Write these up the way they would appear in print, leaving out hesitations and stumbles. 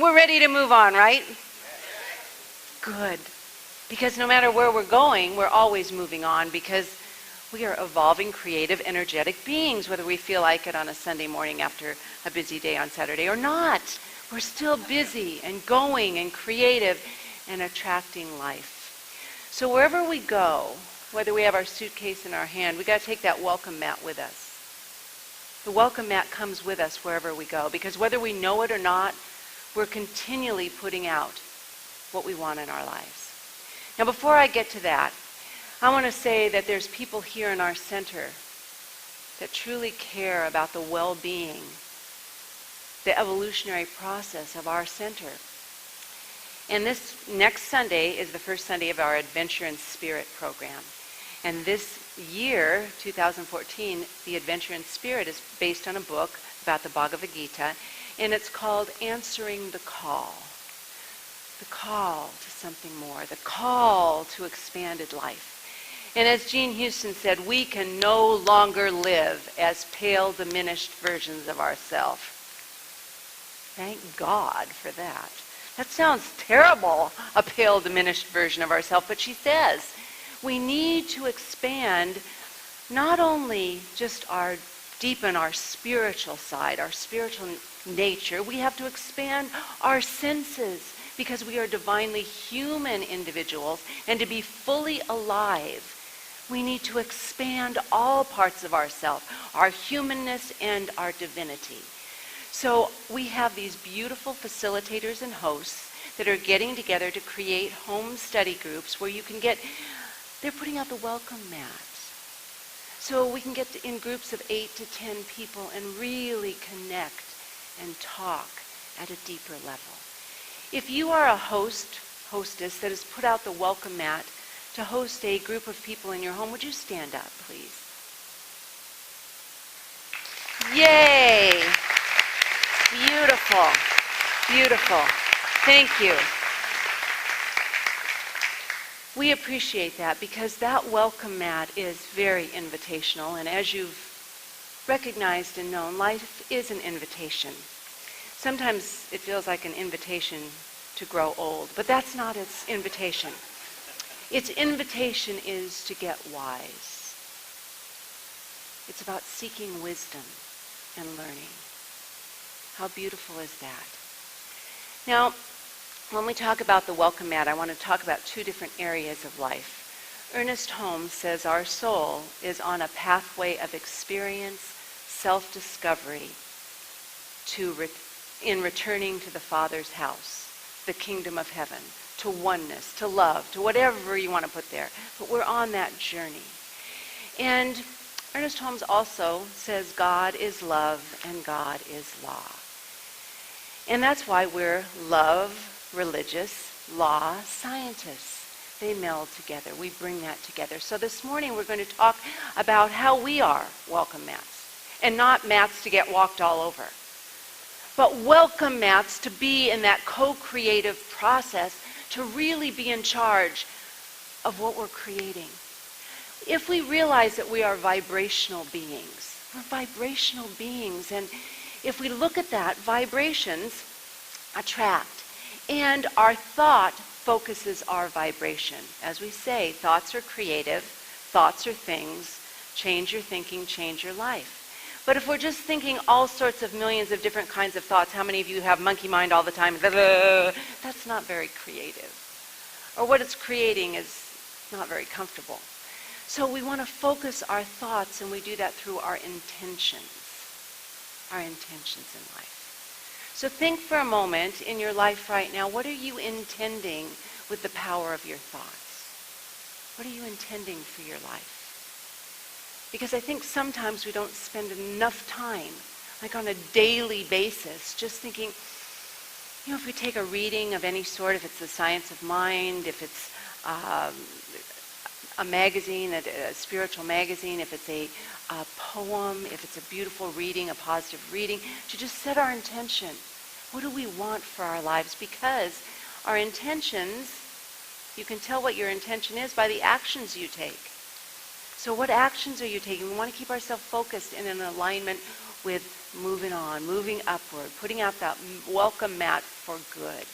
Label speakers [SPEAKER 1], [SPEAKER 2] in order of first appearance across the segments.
[SPEAKER 1] We're ready to move on, right? Good. Because no matter where we're going, we're always moving on because we are evolving, creative, energetic beings, whether we feel like it on a Sunday morning after a busy day on Saturday or not. We're still busy and going and creative and attracting life. So wherever we go, whether we have our suitcase in our hand, we got to take that welcome mat with us. The welcome mat comes with us wherever we go because whether we know it or not, we're continually putting out what we want in our lives. Now before I get to that, I want to say that there's people here in our center that truly care about the well-being, the evolutionary process of our center. And this next Sunday is the first Sunday of our Adventure in Spirit program. And this year, 2014, the Adventure in Spirit is based on a book about the Bhagavad Gita, and it's called Answering the Call. The call to something more, the call to expanded life. And as Jean Houston said, we can no longer live as pale, diminished versions of ourselves. Thank God for that. That sounds terrible, a pale, diminished version of ourselves, but she says we need to expand not only just deepen our spiritual side, our spiritual nature, we have to expand our senses because we are divinely human individuals, and to be fully alive, we need to expand all parts of ourselves, our humanness and our divinity. So we have these beautiful facilitators and hosts that are getting together to create home study groups where you can they're putting out the welcome mats. So we can get in groups of 8 to 10 people and really connect and talk at a deeper level. If you are a hostess that has put out the welcome mat to host a group of people in your home, would you stand up, please? Yay! Beautiful. Beautiful. Thank you. We appreciate that because that welcome mat is very invitational, and as you've recognized and known, life is an invitation. Sometimes it feels like an invitation to grow old, but that's not its invitation. Its invitation is to get wise. It's about seeking wisdom and learning. How beautiful is that? Now, when we talk about the welcome mat, I want to talk about two different areas of life. Ernest Holmes says our soul is on a pathway of experience, self-discovery, in returning to the Father's house, the kingdom of heaven, to oneness, to love, to whatever you want to put there. But we're on that journey. And Ernest Holmes also says God is love and God is law. And that's why we're love, religious, law, scientists. They meld together. We bring that together. So this morning we're going to talk about how we are welcome mats. And not mats to get walked all over. But welcome mats to be in that co-creative process, to really be in charge of what we're creating. If we realize that we are vibrational beings, we're vibrational beings, and if we look at that, vibrations attract. And our thought focuses our vibration. As we say, thoughts are creative, thoughts are things, change your thinking, change your life. But if we're just thinking all sorts of millions of different kinds of thoughts, how many of you have monkey mind all the time? That's not very creative. Or what it's creating is not very comfortable. So we want to focus our thoughts, and we do that through our intentions in life. So think for a moment in your life right now, what are you intending with the power of your thoughts? What are you intending for your life? Because I think sometimes we don't spend enough time, like on a daily basis, just thinking, if we take a reading of any sort, if it's the science of mind, if it's a magazine, a spiritual magazine, if it's a poem, if it's a beautiful reading, a positive reading, to just set our intention. What do we want for our lives? Because our intentions, you can tell what your intention is by the actions you take. So what actions are you taking? We want to keep ourselves focused and in alignment with moving on, moving upward, putting out that welcome mat for good.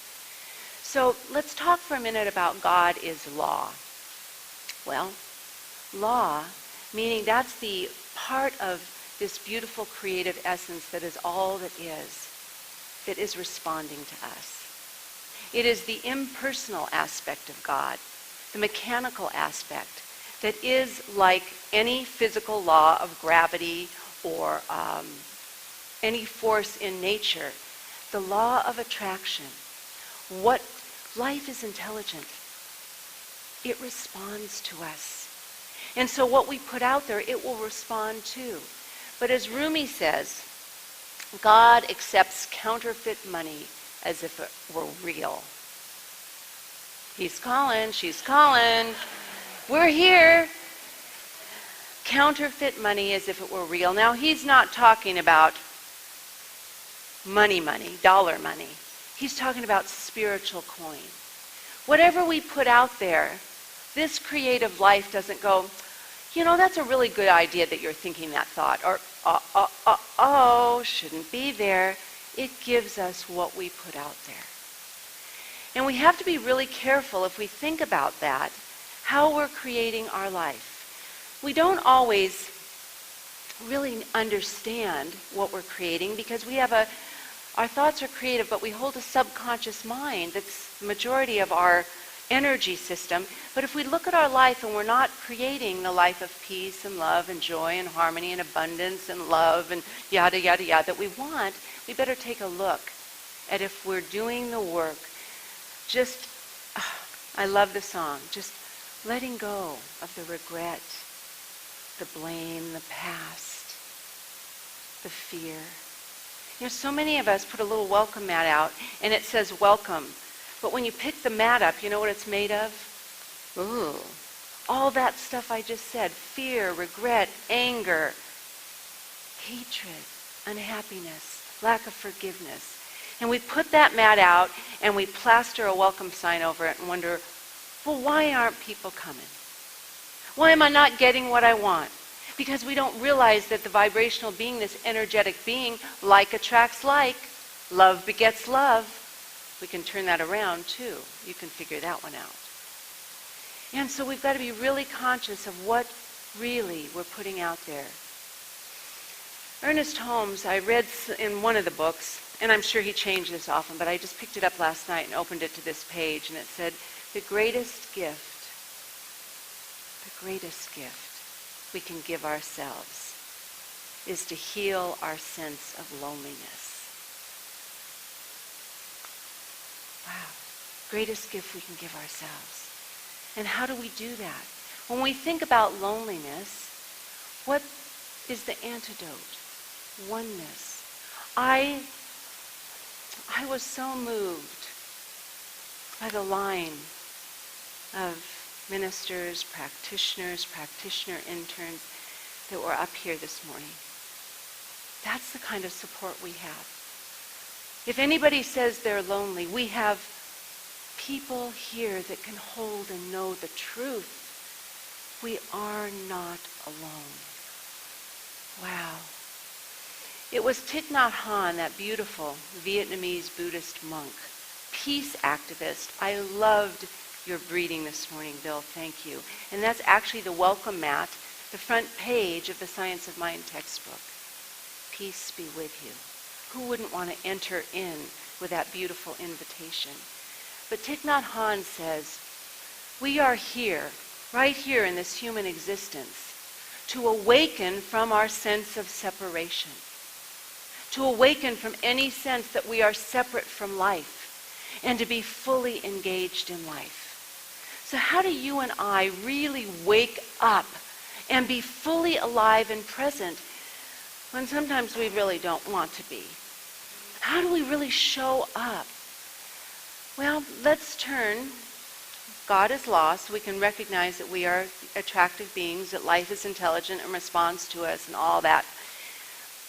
[SPEAKER 1] So let's talk for a minute about God is law. Well, law, meaning that's the part of this beautiful creative essence that is all that is responding to us. It is the impersonal aspect of God, the mechanical aspect that is like any physical law of gravity or any force in nature, the law of attraction. What life is intelligent. It responds to us. And so what we put out there, it will respond to. But as Rumi says, God accepts counterfeit money as if it were real. He's calling, she's calling. We're here. Counterfeit money as if it were real. Now, he's not talking about money, dollar money. He's talking about spiritual coin. Whatever we put out there, this creative life doesn't go, that's a really good idea that you're thinking that thought. Or, shouldn't be there. It gives us what we put out there. And we have to be really careful if we think about that, how we're creating our life. We don't always really understand what we're creating because we have our thoughts are creative, but we hold a subconscious mind that's the majority of our energy system. But if we look at our life and we're not creating the life of peace and love and joy and harmony and abundance and love and yada, yada, yada that we want, we better take a look at if we're doing the work. I love the song, just letting go of the regret, the blame, the past, the fear. So many of us put a little welcome mat out and it says welcome. But when you pick the mat up, you know what it's made of? Ooh, all that stuff I just said. Fear, regret, anger, hatred, unhappiness, lack of forgiveness. And we put that mat out and we plaster a welcome sign over it and wonder, well, why aren't people coming? Why am I not getting what I want? Because we don't realize that the vibrational being, this energetic being, like attracts like, love begets love. We can turn that around too. You can figure that one out. And so we've got to be really conscious of what really we're putting out there. Ernest Holmes, I read in one of the books, and I'm sure he changed this often, but I just picked it up last night and opened it to this page, and it said, the greatest gift we can give ourselves is to heal our sense of loneliness. Wow. Greatest gift we can give ourselves. And how do we do that? When we think about loneliness, what is the antidote? Oneness. I was so moved by the line of ministers, practitioner interns that were up here this morning. That's the kind of support we have. If anybody says they're lonely, we have people here that can hold and know the truth. We are not alone. Wow. It was Thich Nhat Hanh, that beautiful Vietnamese Buddhist monk, peace activist. I loved your reading this morning, Bill. Thank you. And that's actually the welcome mat, the front page of the Science of Mind textbook. Peace be with you. Who wouldn't want to enter in with that beautiful invitation? But Thich Nhat Hanh says, we are here, right here in this human existence, to awaken from our sense of separation, to awaken from any sense that we are separate from life, and to be fully engaged in life. So how do you and I really wake up and be fully alive and present when sometimes we really don't want to be? How do we really show up? Well, let's turn. God is law, so we can recognize that we are attractive beings, that life is intelligent and responds to us and all that.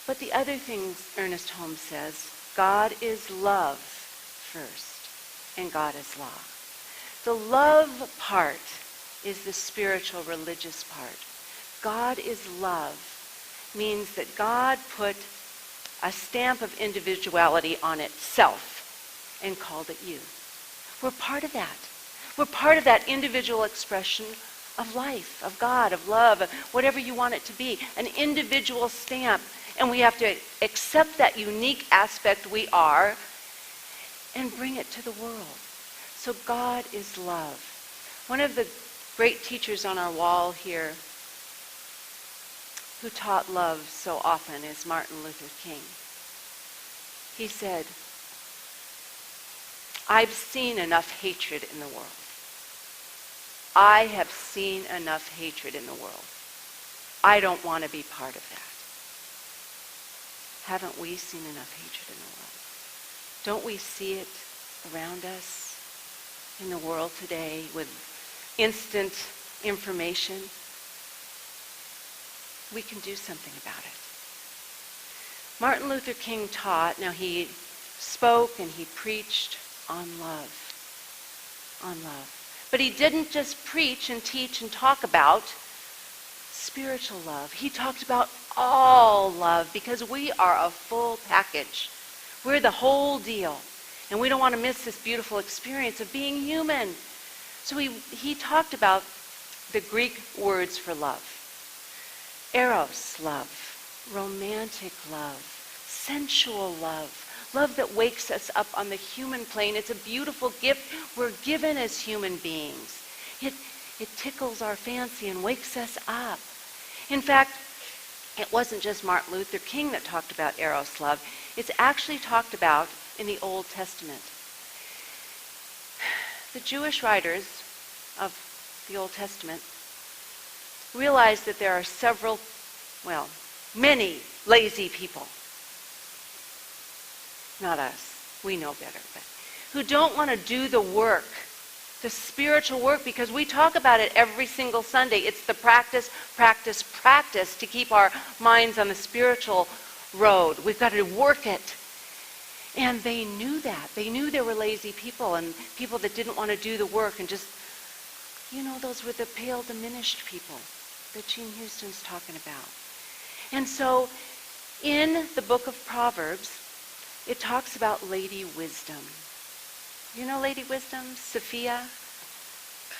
[SPEAKER 1] But the other thing Ernest Holmes says, God is love first, and God is law. The love part is the spiritual, religious part. God is love means that God put a stamp of individuality on itself and called it you. We're part of that. We're part of that individual expression of life, of God, of love, of whatever you want it to be, an individual stamp. And we have to accept that unique aspect we are and bring it to the world. So God is love. One of the great teachers on our wall here who taught love so often is Martin Luther King. He said, I've seen enough hatred in the world. I have seen enough hatred in the world. I don't want to be part of that. Haven't we seen enough hatred in the world? Don't we see it around us in the world today with instant information? We can do something about it. Martin Luther King taught, now he spoke and he preached on love. On love. But he didn't just preach and teach and talk about spiritual love. He talked about all love because we are a full package. We're the whole deal. And we don't want to miss this beautiful experience of being human. So he talked about the Greek words for love. Eros, love. Romantic love. Sensual love. Love that wakes us up on the human plane. It's a beautiful gift we're given as human beings. It tickles our fancy and wakes us up. In fact, it wasn't just Martin Luther King that talked about Eros love. It's actually talked about in the Old Testament. The Jewish writers of the Old Testament realized that there are many lazy people. Not us. We know better. But who don't want to do the work, the spiritual work, because we talk about it every single Sunday. It's the practice, practice, practice to keep our minds on the spiritual road. We've got to work it. And they knew that. They knew there were lazy people and people that didn't want to do the work and just, those were the pale, diminished people that Gene Houston's talking about. And so in the book of Proverbs, it talks about Lady Wisdom. You know Lady Wisdom? Sophia?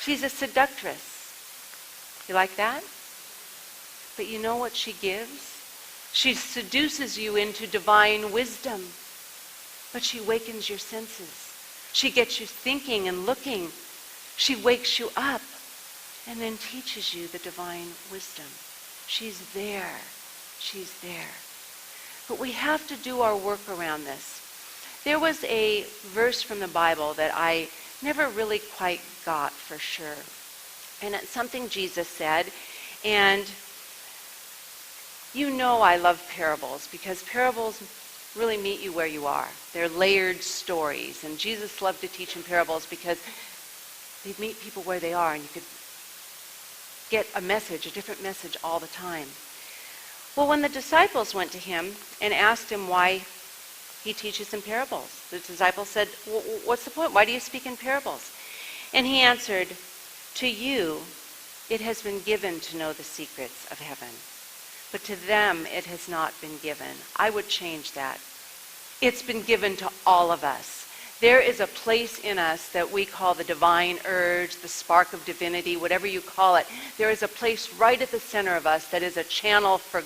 [SPEAKER 1] She's a seductress. You like that? But you know what she gives? She seduces you into divine wisdom. But she wakens your senses. She gets you thinking and looking. She wakes you up and then teaches you the divine wisdom. She's there. She's there. But we have to do our work around this. There was a verse from the Bible that I never really quite got for sure. And it's something Jesus said. And I love parables because parables really meet you where you are. They're layered stories. And Jesus loved to teach in parables because they'd meet people where they are and you could get a different message all the time. Well, when the disciples went to him and asked him why he teaches in parables, the disciples said, what's the point? Why do you speak in parables? And he answered, to you it has been given to know the secrets of heaven, but to them it has not been given. I would change that. It's been given to all of us. There is a place in us that we call the divine urge, the spark of divinity, whatever you call it. There is a place right at the center of us that is a channel for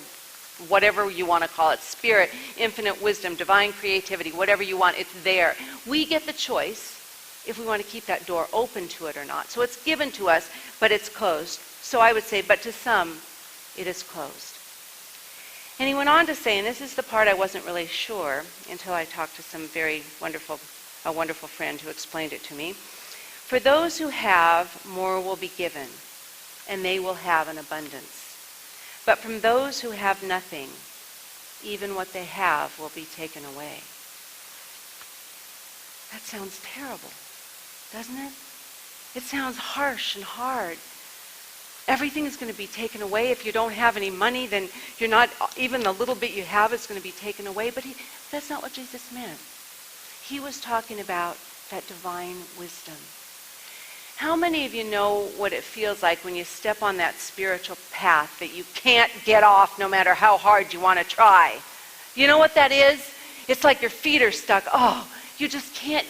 [SPEAKER 1] whatever you want to call it, spirit, infinite wisdom, divine creativity, whatever you want, it's there. We get the choice if we want to keep that door open to it or not. So it's given to us, but it's closed. So I would say, but to some, it is closed. And he went on to say, and this is the part I wasn't really sure until I talked to a wonderful friend who explained it to me. For those who have, more will be given, and they will have an abundance. But from those who have nothing, even what they have will be taken away. That sounds terrible, doesn't it? It sounds harsh and hard. Everything is going to be taken away. If you don't have any money, then you're not, even the little bit you have is going to be taken away. But that's not what Jesus meant. He was talking about that divine wisdom. How many of you know what it feels like when you step on that spiritual path that you can't get off no matter how hard you want to try? You know what that is? It's like your feet are stuck. Oh, you can't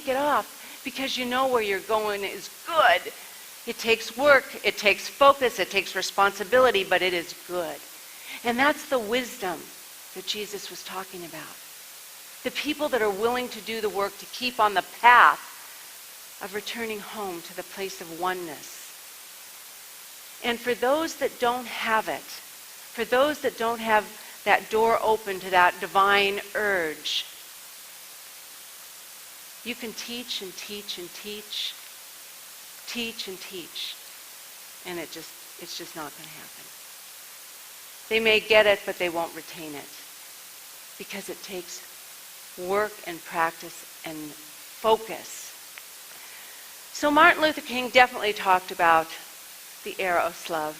[SPEAKER 1] get off because you know where you're going is good. It takes work, it takes focus, it takes responsibility, but it is good. And that's the wisdom that Jesus was talking about. The people that are willing to do the work to keep on the path of returning home to the place of oneness. And for those that don't have it, for those that don't have that door open to that divine urge, you can teach and teach and teach, teach and teach, and it's just not going to happen. They may get it, but they won't retain it because it takes work and practice and focus. So Martin Luther King definitely talked about the eros love.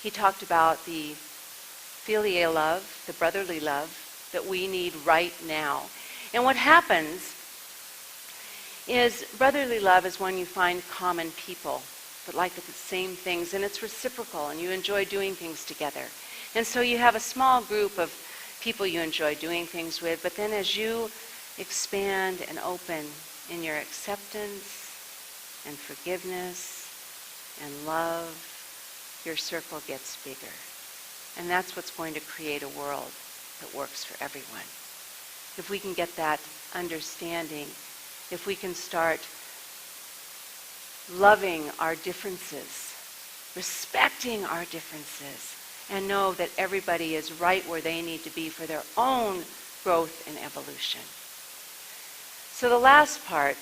[SPEAKER 1] He talked about the filial love, the brotherly love that we need right now. And what happens is brotherly love is when you find common people that like the same things, and it's reciprocal, and you enjoy doing things together. And so you have a small group of people you enjoy doing things with, but then as you expand and open in your acceptance and forgiveness and love, your circle gets bigger. And that's what's going to create a world that works for everyone. If we can get that understanding, if we can start loving our differences, respecting our differences, and know that everybody is right where they need to be for their own growth and evolution. So the last part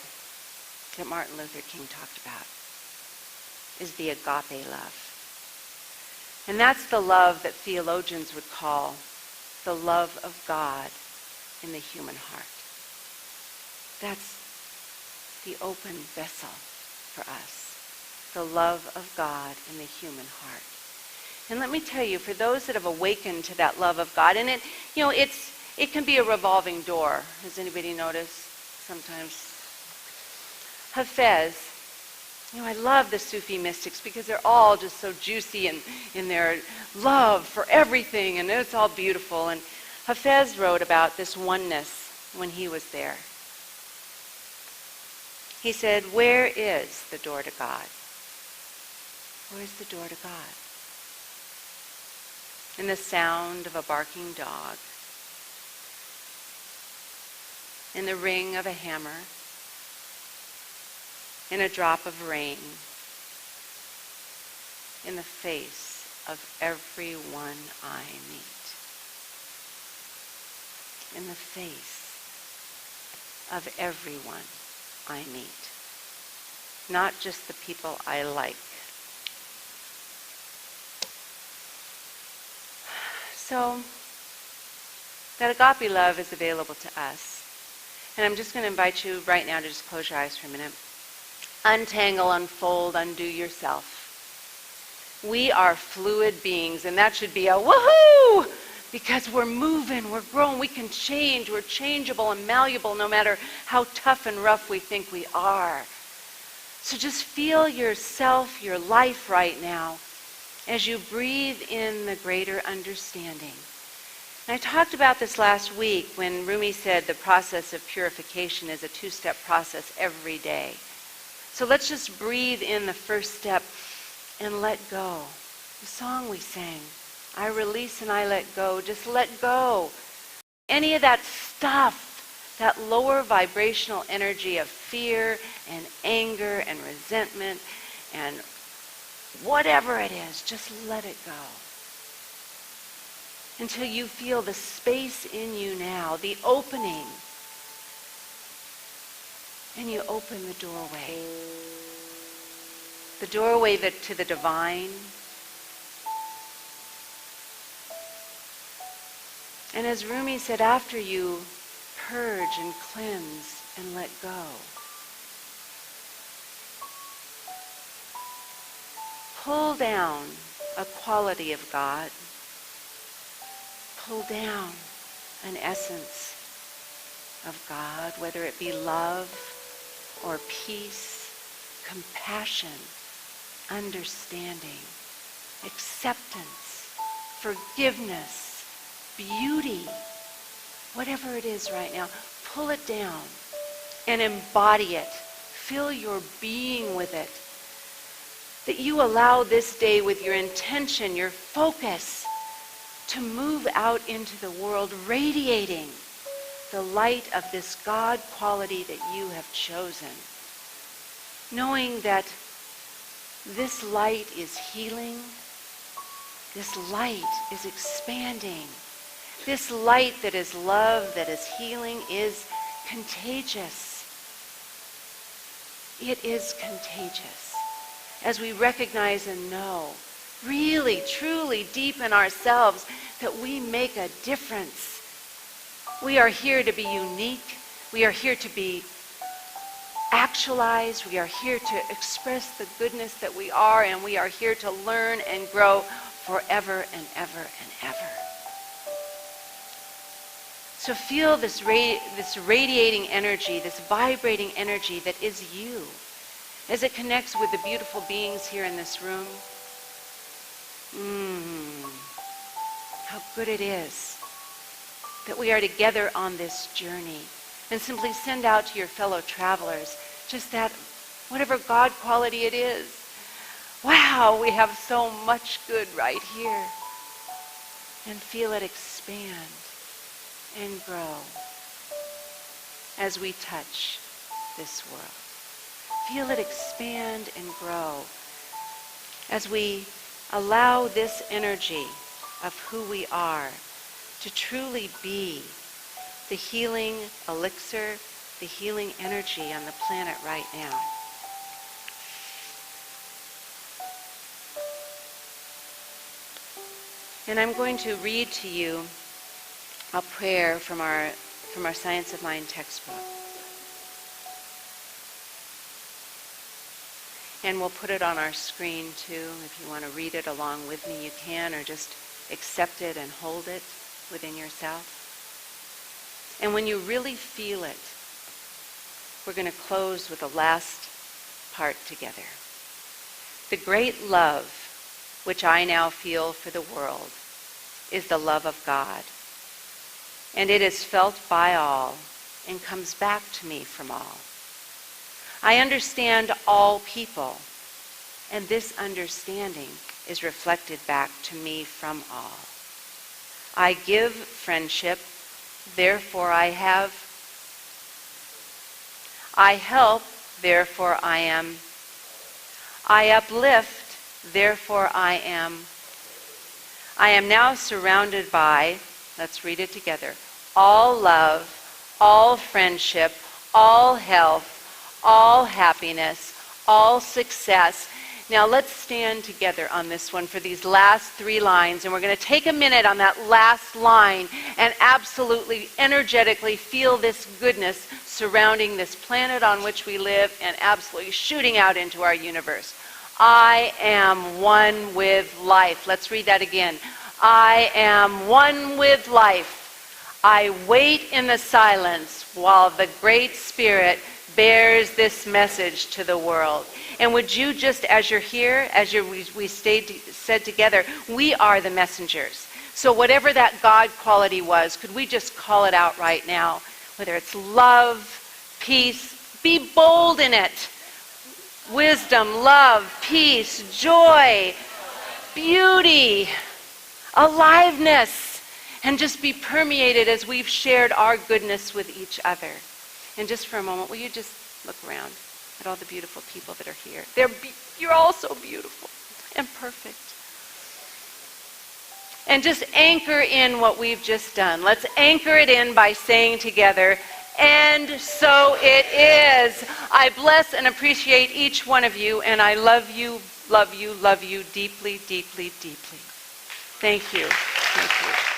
[SPEAKER 1] that Martin Luther King talked about is the agape love. And that's the love that theologians would call the love of God in the human heart. That's the open vessel for us, the love of God in the human heart. And let me tell you, for those that have awakened to that love of God, and it can be a revolving door. Has anybody noticed? Sometimes. Hafez, I love the Sufi mystics because they're all just so juicy in their love for everything, and it's all beautiful. And Hafez wrote about this oneness when he was there. He said, where is the door to God? Where's the door to God? In the sound of a barking dog, in the ring of a hammer, in a drop of rain, in the face of everyone I meet. In the face of everyone I meet. Not just the people I like. So, that agape love is available to us. And I'm just going to invite you right now to just close your eyes for a minute. Untangle, unfold, undo yourself. We are fluid beings, and that should be a woohoo! Because we're moving, we're growing, we can change, we're changeable and malleable no matter how tough and rough we think we are. So just feel yourself, your life right now, as you breathe in the greater understanding. And I talked about this last week when Rumi said the process of purification is a two-step process every day. So let's just breathe in the first step and let go. The song we sang, I release and I let go. Just let go. Any of that stuff, that lower vibrational energy of fear and anger and resentment and whatever it is, just let it go. Until you feel the space in you now, the opening. And you open the doorway. The doorway to the divine. And as Rumi said, after you purge and cleanse and let go, pull down a quality of God. Pull down an essence of God, whether it be love or peace compassion, understanding, acceptance, forgiveness, beauty, whatever it is right now, pull it down and embody it. Fill your being with it. That you allow this day with your intention, your focus, to move out into the world radiating the light of this God quality that you have chosen. Knowing that this light is healing, this light is expanding, this light that is love, that is healing, is contagious. It is contagious. As we recognize and know, really, truly, deep in ourselves, that we make a difference. We are here to be unique. We are here to be actualized. We are here to express the goodness that we are, and we are here to learn and grow forever and ever and ever. So feel this radiating energy, this vibrating energy that is you, as it connects with the beautiful beings here in this room. How good it is that we are together on this journey. And simply send out to your fellow travelers just that, whatever God quality it is. Wow, we have so much good right here. And feel it expand and grow as we touch this world. Feel it expand and grow as we allow this energy of who we are to truly be the healing elixir, the healing energy on the planet right now. And I'm going to read to you a prayer from our Science of Mind textbook. And we'll put it on our screen too. If you want to read it along with me, you can, or just accept it and hold it within yourself. And when you really feel it, we're going to close with the last part together. The great love which I now feel for the world is the love of God. And it is felt by all and comes back to me from all. I understand all people, and this understanding is reflected back to me from all. I give friendship, therefore I have. I help, therefore I am. I uplift, therefore I am. I am now surrounded by, let's read it together, all love, all friendship, all health, all happiness, all success. Now let's stand together on this one for these last 3 lines, and we're going to take a minute on that last line and absolutely energetically feel this goodness surrounding this planet on which we live and absolutely shooting out into our universe. I am one with life. Let's read that again. I am one with life. I wait in the silence while the Great Spirit bears this message to the world. And would you just, as you're here, we said together, we are the messengers. So whatever that God quality was, could we just call it out right now? Whether it's love, peace, be bold in it. Wisdom, love, peace, joy, beauty, aliveness, and just be permeated as we've shared our goodness with each other. And just for a moment, will you just look around at all the beautiful people that are here? You're all so beautiful and perfect. And just anchor in what we've just done. Let's anchor it in by saying together, and so it is. I bless and appreciate each one of you, and I love you, love you, love you deeply, deeply, deeply. Thank you. Thank you.